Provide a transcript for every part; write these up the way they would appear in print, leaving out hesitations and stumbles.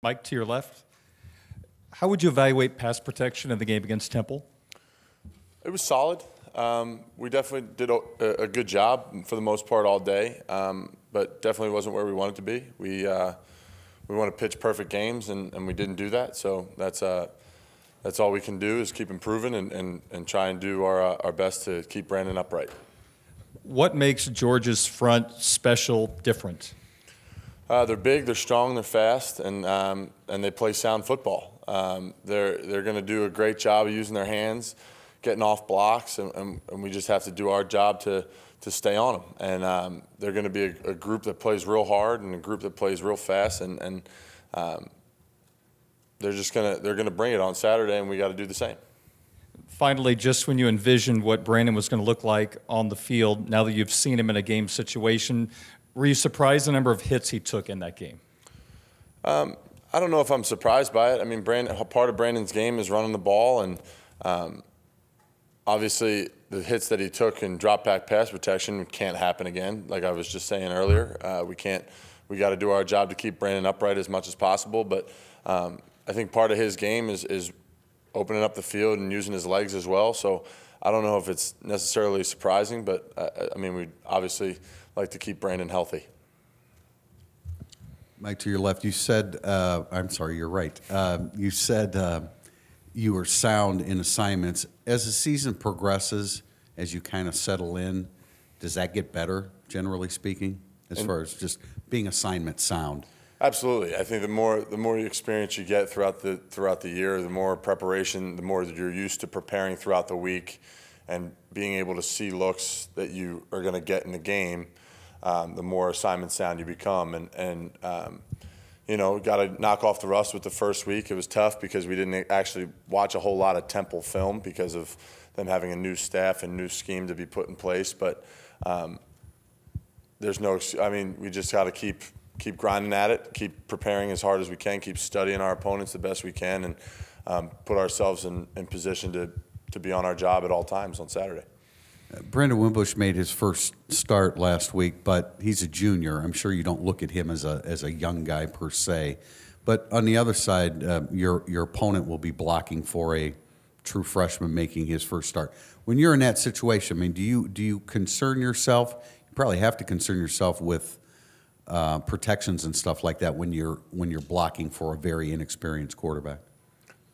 Mike, to your left. How would you evaluate pass protection in the game against Temple? It was solid. We definitely did a good job for the most part all day, but definitely wasn't where we wanted to be. We want to pitch perfect games, and we didn't do that. So that's all we can do is keep improving and try and do our best to keep Brandon upright. What makes Georgia's front special, different? They're big, they're strong, they're fast, and they play sound football. They're going to do a great job of using their hands, getting off blocks, and we just have to do our job to stay on them. And they're going to be a group that plays real hard and a group that plays real fast, and they're gonna bring it on Saturday, and we got to do the same. Finally, just when you envisioned what Brandon was going to look like on the field, now that you've seen him in a game situation, were you surprised the number of hits he took in that game? I don't know if I'm surprised by it. I mean, part of Brandon's game is running the ball, and obviously the hits that he took in drop-back pass protection can't happen again. Like I was just saying earlier, we got to do our job to keep Brandon upright as much as possible. But I think part of his game is opening up the field and using his legs as well. So I don't know if it's necessarily surprising, but I mean, we obviously like to keep Brandon healthy. Mike, to your left, you said, I'm sorry, you're right. You said you were sound in assignments. As the season progresses, as you kind of settle in, does that get better, generally speaking, as far as just being assignment sound? Absolutely. I think the more experience you get throughout the year, the more preparation, the more that you're used to preparing throughout the week and being able to see looks that you are going to get in the game, the more assignment sound you become. And you know, got to knock off the rust with the first week. It was tough because we didn't actually watch a whole lot of Temple film because of them having a new staff and new scheme to be put in place. But there's no, I mean, we just got to keep grinding at it, keep preparing as hard as we can, keep studying our opponents the best we can, and put ourselves in position to be on our job at all times on Saturday. Brandon Wimbush made his first start last week, but he's a junior. I'm sure you don't look at him as a young guy per se. But on the other side, your opponent will be blocking for a true freshman making his first start. When you're in that situation, I mean, do you concern yourself? You probably have to concern yourself with protections and stuff like that when you're blocking for a very inexperienced quarterback.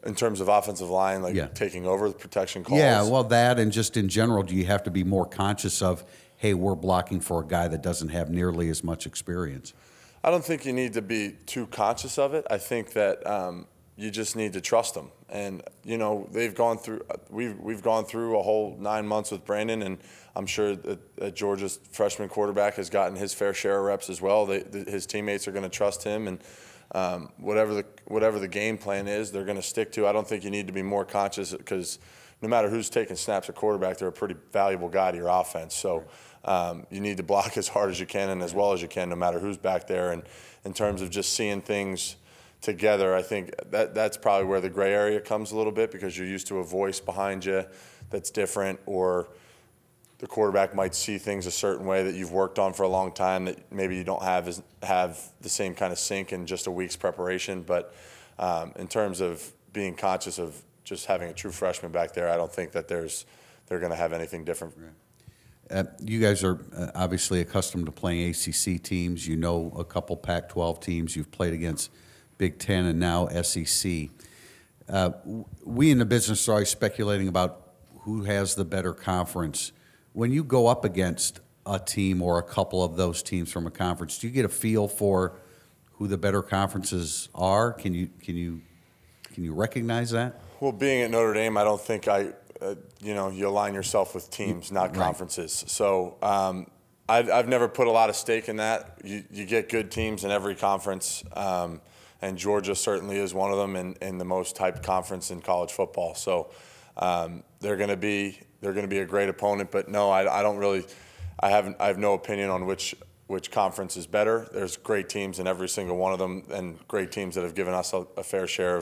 In terms of offensive line, like taking over the protection calls? Yeah, well, that and just in general, do you have to be more conscious of, hey, we're blocking for a guy that doesn't have nearly as much experience? I don't think you need to be too conscious of it. I think that you just need to trust them. And, you know, we've gone through a whole 9 months with Brandon, and I'm sure that Georgia's freshman quarterback has gotten his fair share of reps as well. His teammates are going to trust him, and whatever the game plan is, they're going to stick to. I don't think you need to be more conscious because no matter who's taking snaps at quarterback, they're a pretty valuable guy to your offense. So you need to block as hard as you can and as well as you can, no matter who's back there. And in terms of just seeing things together, I think that's probably where the gray area comes a little bit, because you're used to a voice behind you that's different, or the quarterback might see things a certain way that you've worked on for a long time that maybe you don't have the same kind of sync in just a week's preparation. But in terms of being conscious of just having a true freshman back there, I don't think that they're going to have anything different. You guys are obviously accustomed to playing ACC teams. You know a couple Pac-12 teams. You've played against Big Ten and now SEC. We in the business are always speculating about who has the better conference. When you go up against a team or a couple of those teams from a conference, do you get a feel for who the better conferences are? Can you recognize that? Well, being at Notre Dame, I don't think you align yourself with teams, not conferences. Right. So I've never put a lot of stake in that. You get good teams in every conference, and Georgia certainly is one of them in the most hyped conference in college football. So they're going to be a great opponent. But no, I don't really. I have no opinion on which conference is better. There's great teams in every single one of them, and great teams that have given us a fair share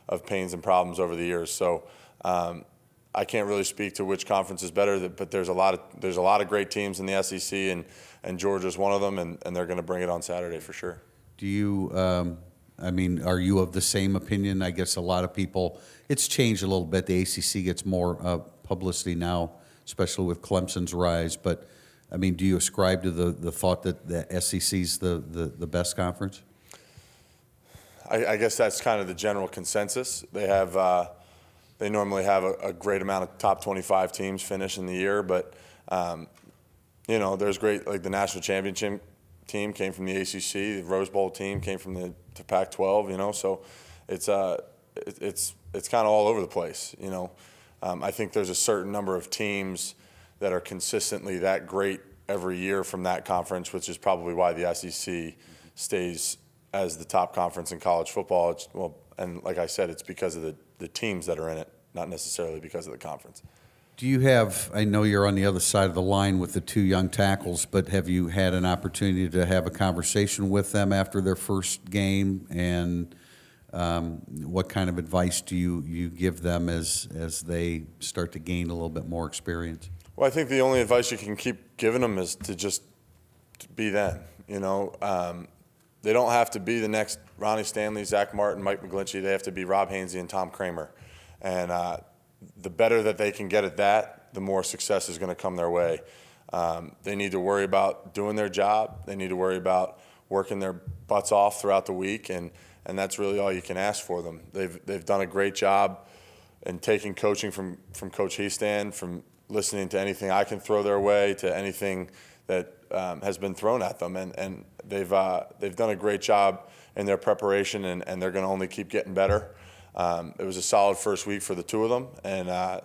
of pains and problems over the years. So I can't really speak to which conference is better, but there's a lot of great teams in the SEC, and Georgia's one of them, and they're going to bring it on Saturday for sure. Do you I mean, are you of the same opinion? I guess a lot of people, it's changed a little bit. The ACC gets more publicity now, especially with Clemson's rise. But, I mean, do you ascribe to the thought that the SEC's the best conference? I guess that's kind of the general consensus. They normally have a great amount of top 25 teams finish in the year, but you know, there's great, like the national championship team came from the ACC, the Rose Bowl team came from the Pac-12. You know, so it's kind of all over the place. You know, I think there's a certain number of teams that are consistently that great every year from that conference, which is probably why the SEC stays as the top conference in college football. And like I said, it's because of the teams that are in it, not necessarily because of the conference. Do you have, I know you're on the other side of the line with the two young tackles, but have you had an opportunity to have a conversation with them after their first game? And what kind of advice do you give them as they start to gain a little bit more experience? Well, I think the only advice you can keep giving them is to just be them. You know, they don't have to be the next Ronnie Stanley, Zach Martin, Mike McGlinchey. They have to be Rob Hainsey and Tom Kramer. And the better that they can get at that, the more success is going to come their way. They need to worry about doing their job. They need to worry about working their butts off throughout the week, and that's really all you can ask for them. They've done a great job in taking coaching from Coach Heastan, from listening to anything I can throw their way to anything that has been thrown at them, and they've done a great job in their preparation, and they're going to only keep getting better. It was a solid first week for the two of them, and I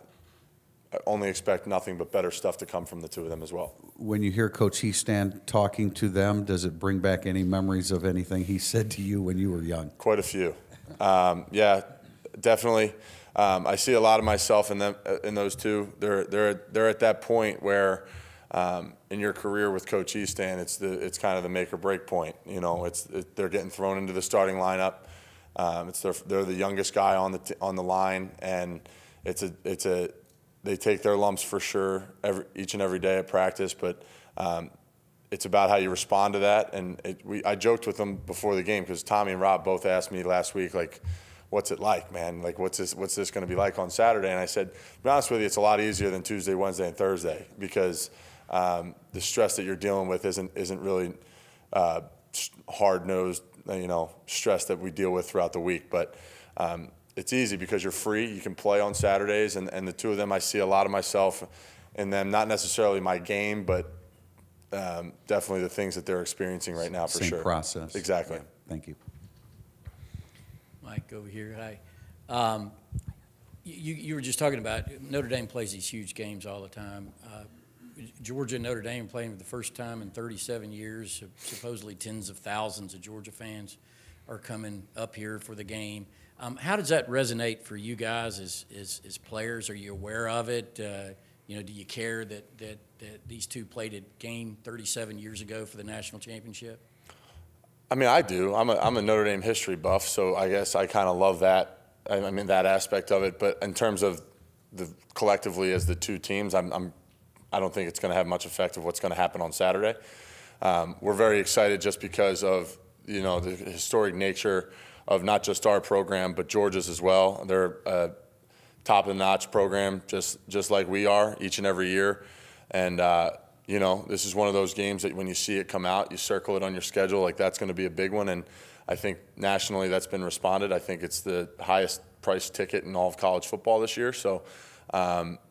only expect nothing but better stuff to come from the two of them as well. When you hear Coach Heastan talking to them, does it bring back any memories of anything he said to you when you were young? Quite a few. Yeah, definitely. I see a lot of myself in them, in those two. They're at that point where in your career with Coach Heastan, it's kind of the make or break point. You know, they're getting thrown into the starting lineup. They're the youngest guy on the line, and they take their lumps for sure each and every day at practice. But it's about how you respond to that. And I joked with them before the game because Tommy and Rob both asked me last week, like, what's it like, man? Like, what's this going to be like on Saturday? And I said, to be honest with you, it's a lot easier than Tuesday, Wednesday, and Thursday because the stress that you're dealing with isn't really hard-nosed, you know, stress that we deal with throughout the week. But it's easy because you're free. You can play on Saturdays, and the two of them, I see a lot of myself in them. Not necessarily my game, but definitely the things that they're experiencing right now for sure. Same process. Exactly. Yeah. Thank you. Mike over here. Hi. You were just talking about Notre Dame plays these huge games all the time. Georgia and Notre Dame playing for the first time in 37 years. Supposedly tens of thousands of Georgia fans are coming up here for the game. How does that resonate for you guys as players? Are you aware of it? You know, do you care that these two played a game 37 years ago for the national championship? I mean, I do. I'm a Notre Dame history buff, so I guess I kind of love that. I mean, that aspect of it. But in terms of collectively as the two teams, I don't think it's going to have much effect of what's going to happen on Saturday. We're very excited just because of, you know, the historic nature of not just our program but Georgia's as well. They're a top-of-the-notch program, just like we are each and every year. And you know, this is one of those games that when you see it come out, you circle it on your schedule. Like, that's going to be a big one. And I think nationally that's been responded. I think it's the highest priced ticket in all of college football this year. So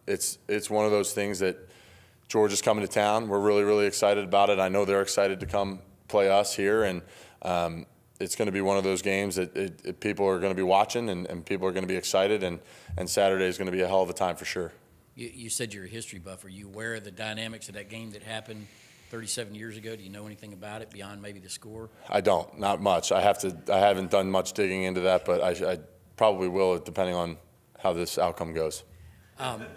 it's one of those things that Georgia's coming to town. We're really, really excited about it. I know they're excited to come play us here. And it's going to be one of those games that people are going to be watching and people are going to be excited. And Saturday is going to be a hell of a time for sure. You said you're a history buff. Are you aware of the dynamics of that game that happened 37 years ago? Do you know anything about it beyond maybe the score? I don't, not much. I haven't done much digging into that, but I probably will depending on how this outcome goes. A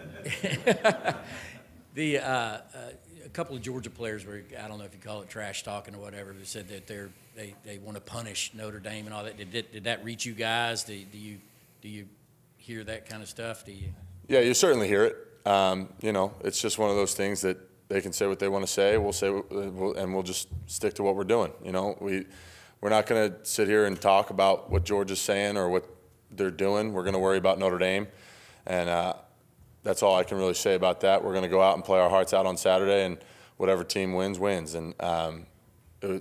couple of Georgia players were, I don't know if you call it trash talking or whatever, they said that they want to punish Notre Dame and all that. Did that reach you guys? Do you hear that kind of stuff? Yeah, you certainly hear it. You know, it's just one of those things that they can say what they want to say. We'll say, and we'll just stick to what we're doing. You know, we're we're not going to sit here and talk about what Georgia's saying or what they're doing. We're going to worry about Notre Dame, and that's all I can really say about that. We're going to go out and play our hearts out on Saturday, and whatever team wins, wins. And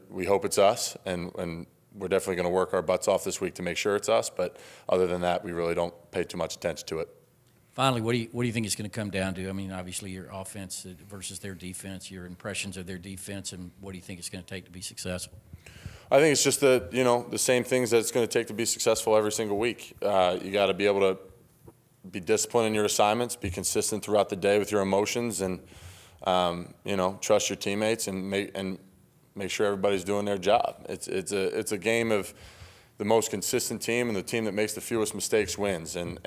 we hope it's us, and we're definitely going to work our butts off this week to make sure it's us. But other than that, we really don't pay too much attention to it. Finally, what do you think it's going to come down to? I mean, obviously your offense versus their defense, your impressions of their defense, and what do you think it's going to take to be successful? I think it's just the same things that it's going to take to be successful every single week. You got to be able to be disciplined in your assignments, be consistent throughout the day with your emotions, and trust your teammates and make sure everybody's doing their job. It's a game of the most consistent team, and the team that makes the fewest mistakes wins. And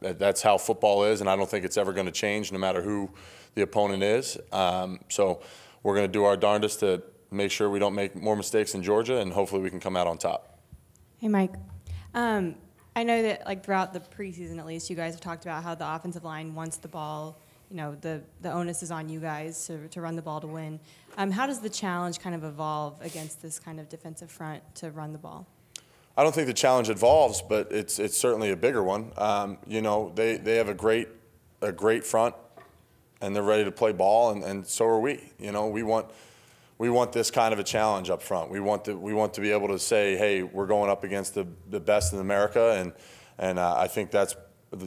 that's how football is, and I don't think it's ever going to change no matter who the opponent is. So we're going to do our darndest to make sure we don't make more mistakes in Georgia, and hopefully we can come out on top. Hey, Mike. I know that throughout the preseason, at least, you guys have talked about how the offensive line wants the ball. The onus is on you guys to run the ball to win. How does the challenge kind of evolve against this kind of defensive front to run the ball? I don't think the challenge evolves, but it's certainly a bigger one. They have a great front, and they're ready to play ball, and so are we. We want this kind of a challenge up front. We want to be able to say, hey, we're going up against the best in America, and I think that's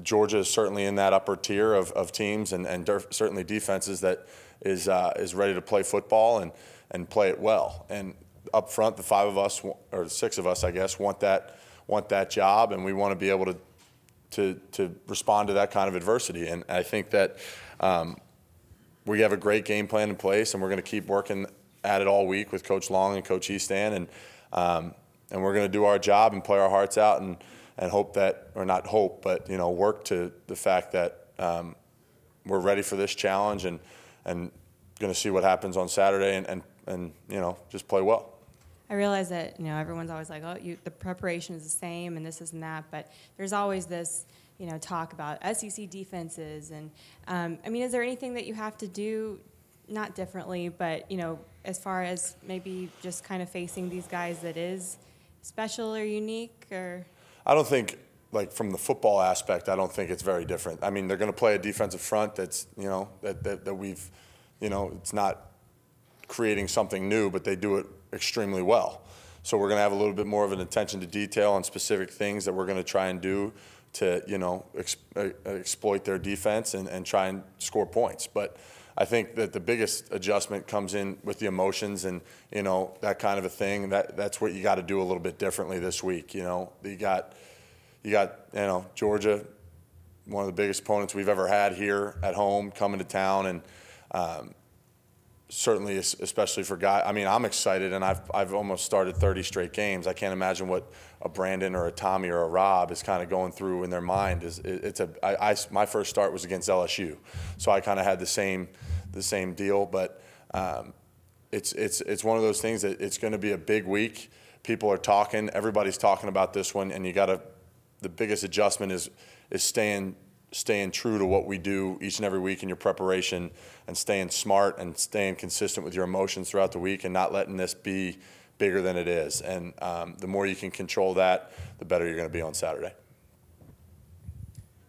Georgia is certainly in that upper tier of teams and certainly defenses that is ready to play football and play it well. And up front, the 5 of us or 6 of us, I guess, want that job, and we want to be able to respond to that kind of adversity. And I think that we have a great game plan in place, and we're going to keep working at it all week with Coach Long and Coach Eastan, and we're going to do our job and play our hearts out and hope that, or not hope, but work to the fact that we're ready for this challenge and going to see what happens on Saturday and just play well. I realize that everyone's always like, oh, the preparation is the same and this and that, but there's always this talk about SEC defenses, and is there anything that you have to do, not differently, but as far as maybe just kind of facing these guys that is special or unique? Or I don't think, from the football aspect, I don't think it's very different. I mean, they're going to play a defensive front that's that we've it's not creating something new, but they do it extremely well. So we're going to have a little bit more of an attention to detail on specific things that we're going to try and do to exploit their defense and try and score points. But I think that the biggest adjustment comes in with the emotions and that kind of a thing. That's what you got to do a little bit differently this week. You got Georgia, one of the biggest opponents we've ever had here at home, coming to town, and certainly, especially for guys. I mean, I'm excited, and I've almost started 30 straight games. I can't imagine what a Brandon or a Tommy or a Rob is kind of going through in their mind. My first start was against LSU, so I kind of had the same deal. But it's one of those things that it's going to be a big week. People are talking. Everybody's talking about this one, and the biggest adjustment is staying true to what we do each and every week in your preparation, and staying smart and staying consistent with your emotions throughout the week, and not letting this be bigger than it is. And the more you can control that, the better you're going to be on Saturday.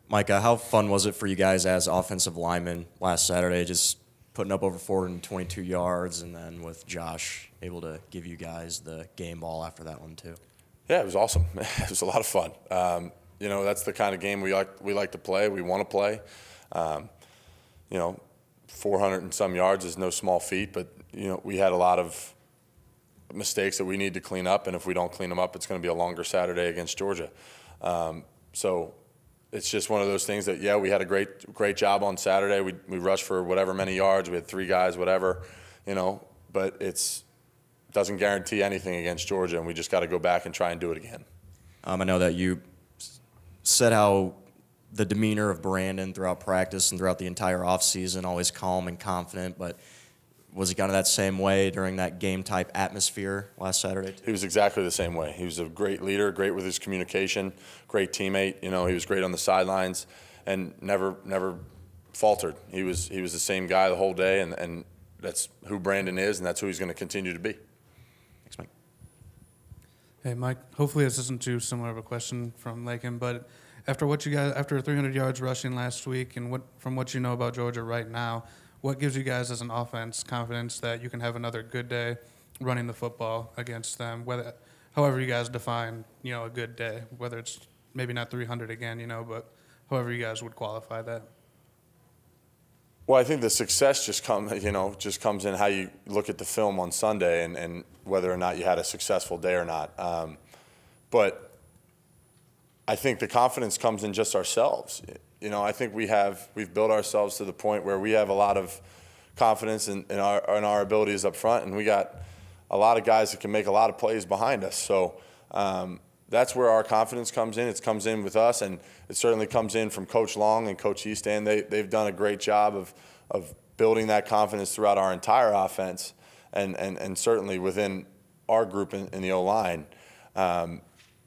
Micah, how fun was it for you guys as offensive linemen last Saturday, just putting up over 422 yards, and then with Josh able to give you guys the game ball after that one too? Yeah, it was awesome. It was a lot of fun. That's the kind of game we like to play. We want to play. 400 and some yards is no small feat, but we had a lot of mistakes that we need to clean up, and if we don't clean them up, it's going to be a longer Saturday against Georgia. So it's just one of those things that, we had a great job on Saturday. We rushed for whatever many yards. We had 3 guys, whatever, but it doesn't guarantee anything against Georgia, and we just got to go back and try and do it again. I know that you said how the demeanor of Brandon throughout practice and throughout the entire offseason, always calm and confident, but was he kind of that same way during that game-type atmosphere last Saturday? He was exactly the same way. He was a great leader, great with his communication, great teammate. He was great on the sidelines and never faltered. He was the same guy the whole day, and that's who Brandon is, and that's who he's going to continue to be. Thanks, Mike. Hey, Mike. Hopefully this isn't too similar of a question from Lakin, but after 300 yards rushing last week, and from what you know about Georgia right now, what gives you guys as an offense confidence that you can have another good day running the football against them? However you guys define, a good day, whether it's maybe not 300 again, but however you guys would qualify that. Well, I think the success just comes in how you look at the film on Sunday and whether or not you had a successful day or not. But I think the confidence comes in just ourselves. I think we've built ourselves to the point where we have a lot of confidence in our abilities up front, and we got a lot of guys that can make a lot of plays behind us. So that's where our confidence comes in. It comes in with us, and it certainly comes in from Coach Long and Coach Easton. They've done a great job of building that confidence throughout our entire offense, and certainly within our group in the O-line. And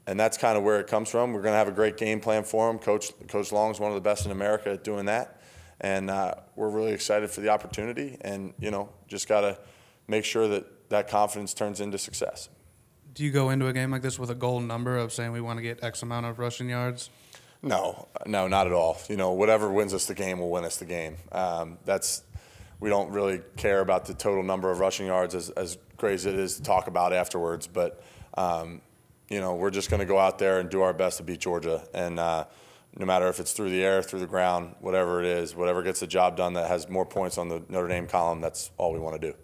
that's kind of where it comes from. We're going to have a great game plan for them. Coach Long is one of the best in America at doing that, and we're really excited for the opportunity. And just got to make sure that confidence turns into success. Do you go into a game like this with a goal number of saying we want to get X amount of rushing yards? No, not at all. Whatever wins us the game will win us the game. We don't really care about the total number of rushing yards as great as it is to talk about afterwards. But we're just going to go out there and do our best to beat Georgia. And no matter if it's through the air, through the ground, whatever it is, whatever gets the job done that has more points on the Notre Dame column, that's all we want to do.